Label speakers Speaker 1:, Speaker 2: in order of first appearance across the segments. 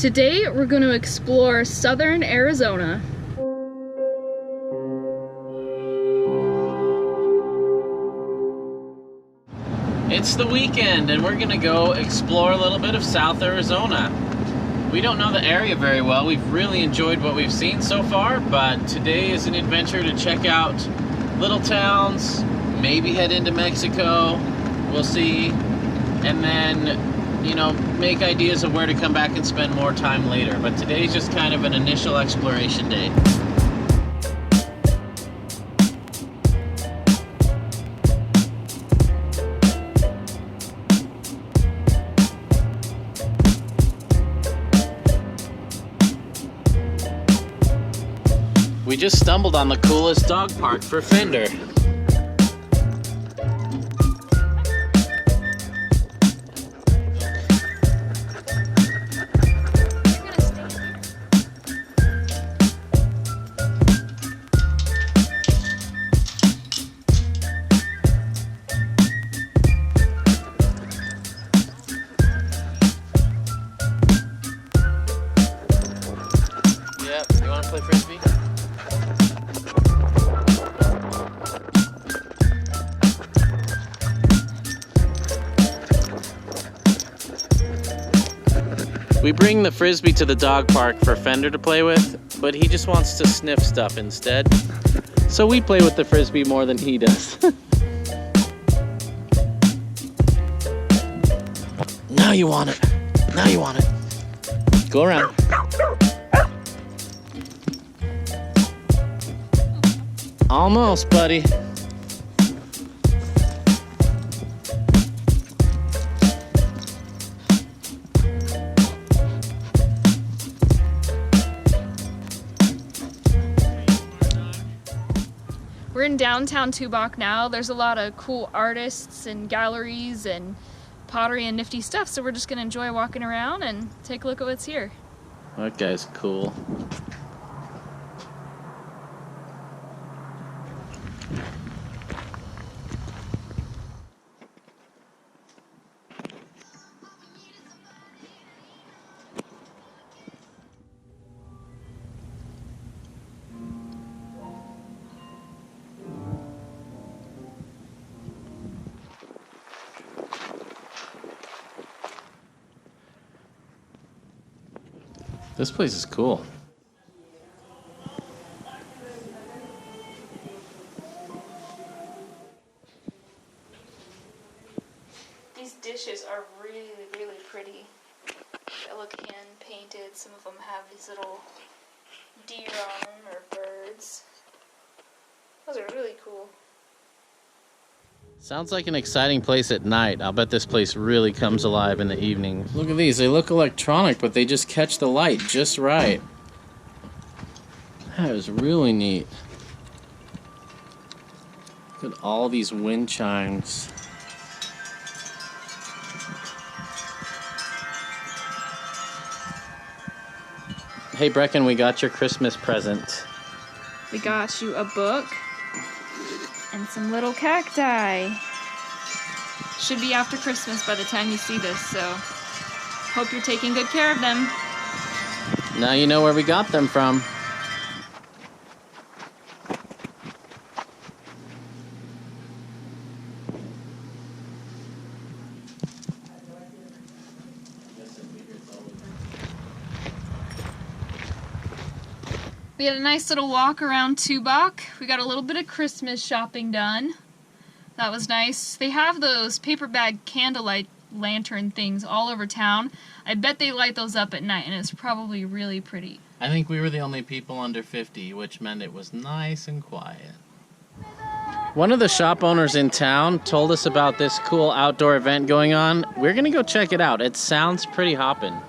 Speaker 1: Today we're going to explore southern Arizona.
Speaker 2: It's the weekend and we're gonna go explore a little bit of South Arizona. We don't know the area very well. We've really enjoyed what we've seen so far, but today is an adventure to check out little towns, maybe head into Mexico, we'll see, and then, you know, make ideas of where to come back and spend more time later. But today's just kind of an initial exploration day. We just stumbled on the coolest dog park for Fender. Yep, you want to play Frisbee? We bring the Frisbee to the dog park for Fender to play with, but he just wants to sniff stuff instead. So we play with the Frisbee more than he does. Now you want it. Now you want it. Go around. Almost, buddy.
Speaker 1: We're in downtown Tubac now. There's a lot of cool artists and galleries and pottery and nifty stuff, so we're just gonna enjoy walking around and take a look at what's here.
Speaker 2: That guy's cool. This place is cool.
Speaker 1: These dishes are really, really pretty. They look hand painted. Some of them have these little deer on them or birds. Those are really cool.
Speaker 2: Sounds like an exciting place at night. I'll bet this place really comes alive in the evening. Look at these. They look electronic, but they just catch the light just right. That is really neat. Look at all these wind chimes. Hey Brecken, we got your Christmas present.
Speaker 1: We got you a book and some little cacti. Should be after Christmas by the time you see this, so hope you're taking good care of them.
Speaker 2: Now you know where we got them from.
Speaker 1: We had a nice little walk around Tubac. We got a little bit of Christmas shopping done. That was nice. They have those paper bag candlelight lantern things all over town. I bet they light those up at night, and it's probably really pretty.
Speaker 2: I think we were the only people under 50, which meant it was nice and quiet. One of the shop owners in town told us about this cool outdoor event going on. We're gonna go check it out. It sounds pretty hoppin'.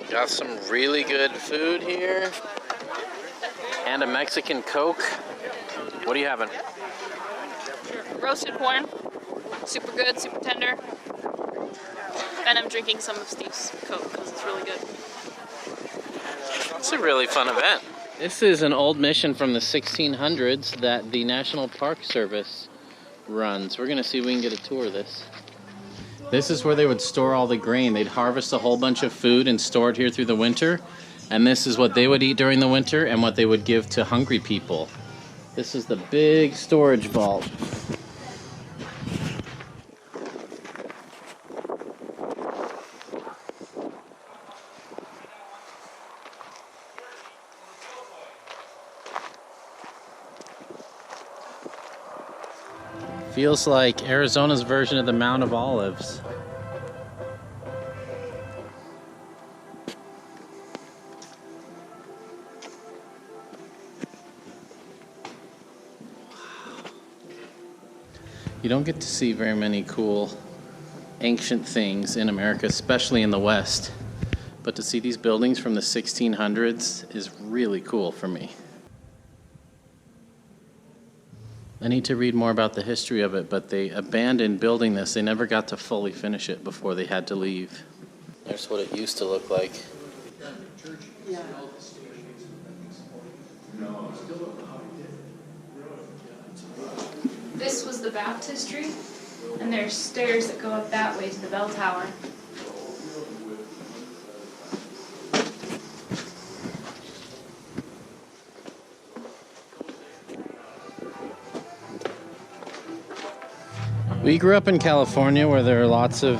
Speaker 2: Got some really good food here. And a Mexican Coke. What are you having?
Speaker 1: Roasted corn. Super good, super tender. And I'm drinking some of Steve's Coke because it's really good.
Speaker 2: It's a really fun event. This is an old mission from the 1600s that the National Park Service runs. We're gonna see if we can get a tour of this. This is where they would store all the grain. They'd harvest a whole bunch of food and store it here through the winter. And this is what they would eat during the winter and what they would give to hungry people. This is the big storage vault. Feels like Arizona's version of the Mount of Olives. You don't get to see very many cool ancient things in America, especially in the West. But to see these buildings from the 1600s is really cool for me. I need to read more about the history of it, but they abandoned building this. They never got to fully finish it before they had to leave. There's what it used to look like.
Speaker 1: This was the baptistry, and there's stairs that go up that way to the bell tower.
Speaker 2: We grew up in California where there are lots of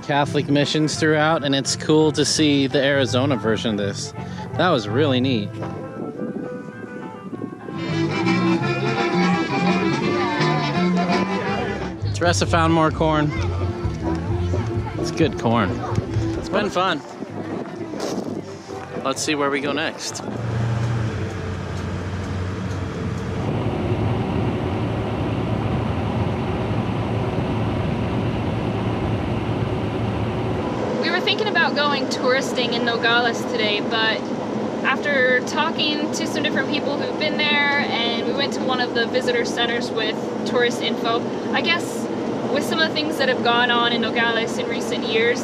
Speaker 2: Catholic missions throughout, and it's cool to see the Arizona version of this. That was really neat. Teresa found more corn. It's good corn. It's been fun. Let's see where we go next.
Speaker 1: We were thinking about going touristing in Nogales today, but after talking to some different people who've been there, and we went to one of the visitor centers with tourist info, I guess with some of the things that have gone on in Nogales in recent years,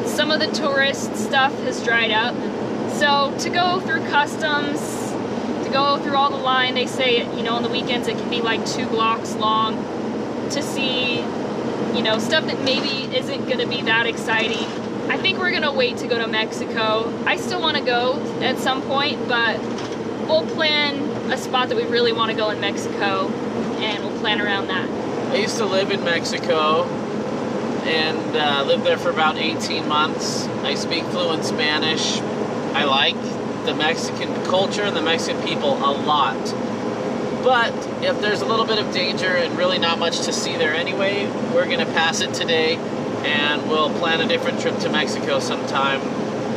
Speaker 1: some of the tourist stuff has dried up. So to go through customs, to go through all the line, they say, you know, on the weekends it can be like 2 blocks long, to see, you know, stuff that maybe isn't gonna be that exciting. I think we're gonna wait to go to Mexico. I still wanna go at some point, but we'll plan a spot that we really wanna go in Mexico, and we'll plan around that.
Speaker 2: I used to live in Mexico and lived there for about 18 months. I speak fluent Spanish. I like the Mexican culture and the Mexican people a lot. But if there's a little bit of danger and really not much to see there anyway, we're gonna pass it today and we'll plan a different trip to Mexico sometime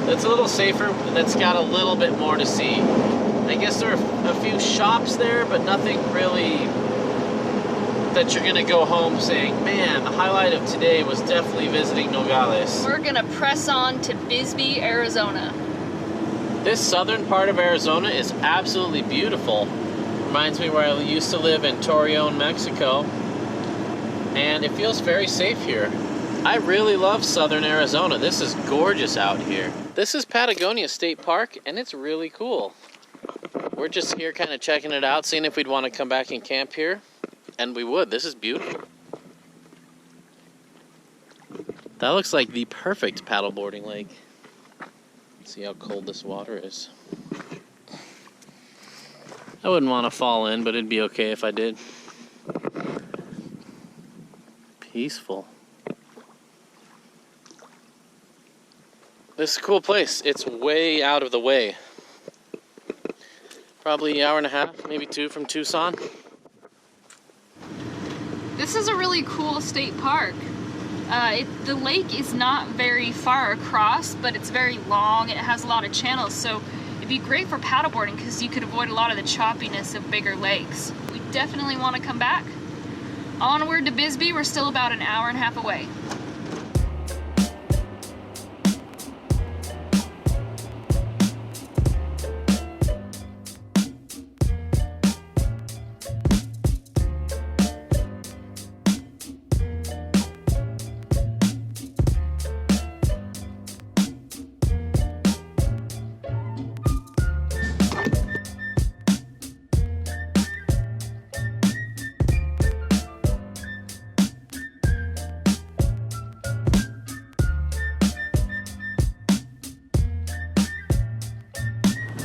Speaker 2: that's a little safer, that's got a little bit more to see. I guess there are a few shops there, but nothing really that you're gonna go home saying, man, the highlight of today was definitely visiting Nogales.
Speaker 1: We're gonna press on to Bisbee, Arizona.
Speaker 2: This southern part of Arizona is absolutely beautiful. Reminds me where I used to live in Torreon, Mexico. And it feels very safe here. I really love southern Arizona. This is gorgeous out here. This is Patagonia State Park, and it's really cool. We're just here kind of checking it out, seeing if we'd want to come back and camp here. And we would. This is beautiful. That looks like the perfect paddleboarding lake. Let's see how cold this water is. I wouldn't want to fall in, but it'd be okay if I did. Peaceful. This is a cool place. It's way out of the way. Probably an hour and a half, maybe 2 from Tucson.
Speaker 1: This is a really cool state park. The lake is not very far across, but it's very long. It has a lot of channels, so it'd be great for paddleboarding because you could avoid a lot of the choppiness of bigger lakes. We definitely want to come back. Onward to Bisbee, we're still about an hour and a half away.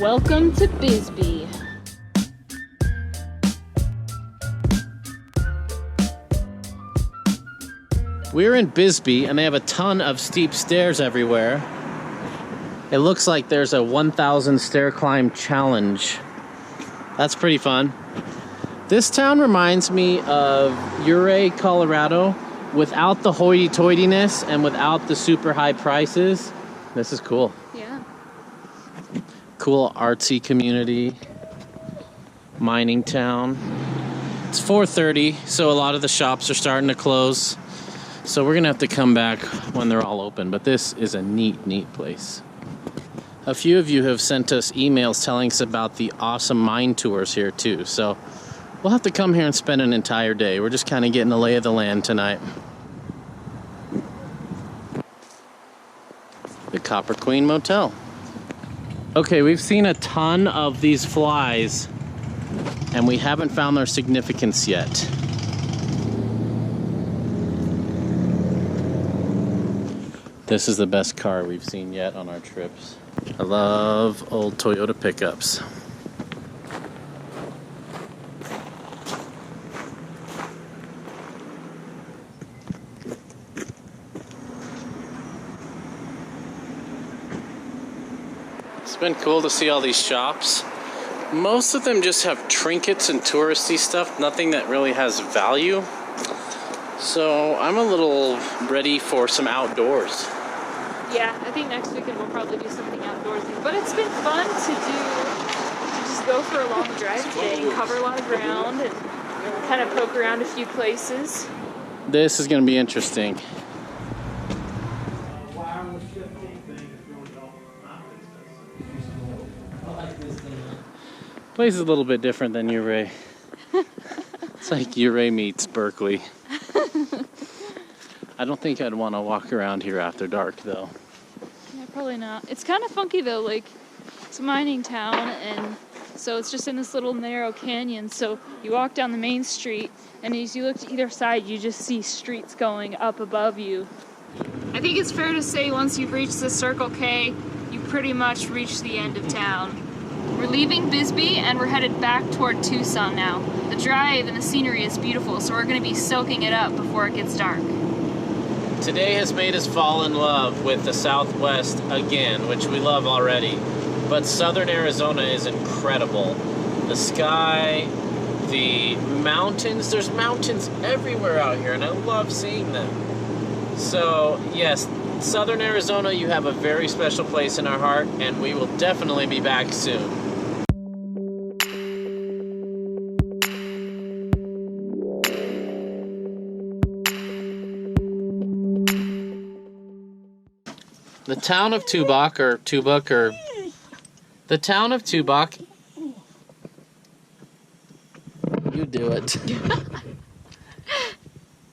Speaker 1: Welcome to Bisbee.
Speaker 2: We're in Bisbee, and they have a ton of steep stairs everywhere. It looks like there's a 1,000 stair climb challenge. That's pretty fun. This town reminds me of Ouray, Colorado, without the hoity-toityness and without the super high prices. This is cool.
Speaker 1: Yeah.
Speaker 2: Cool artsy community. Mining town. It's 4:30, so a lot of the shops are starting to close. So we're gonna have to come back when they're all open, but this is a neat place. A few of you have sent us emails telling us about the awesome mine tours here too, so we'll have to come here and spend an entire day. We're just kind of getting the lay of the land tonight. The Copper Queen Motel. Okay, we've seen a ton of these flies, and we haven't found their significance yet. This is the best car we've seen yet on our trips. I love old Toyota pickups. It's been cool to see all these shops. Most of them just have trinkets and touristy stuff, nothing that really has value. So I'm a little ready for some outdoors.
Speaker 1: Yeah, I think next weekend we'll probably do something outdoorsy. But it's been fun to just go for a long drive today and cover a lot of ground and kind of poke around a few places.
Speaker 2: This is going to be interesting. Place is a little bit different than Ouray. It's like Ouray meets Berkeley. I don't think I'd want to walk around here after dark, though.
Speaker 1: Yeah, probably not. It's kind of funky, though. Like, it's a mining town, and so it's just in this little narrow canyon. So you walk down the main street, and as you look to either side, you just see streets going up above you. I think it's fair to say once you've reached the Circle K, you pretty much reached the end of town. We're leaving Bisbee, and we're headed back toward Tucson now. The drive and the scenery is beautiful, so we're going to be soaking it up before it gets dark.
Speaker 2: Today has made us fall in love with the Southwest again, which we love already. But southern Arizona is incredible. The sky, the mountains, there's mountains everywhere out here, and I love seeing them. So, yes, southern Arizona, you have a very special place in our heart, and we will definitely be back soon. The town of Tubac, the town of Tubac, you do it.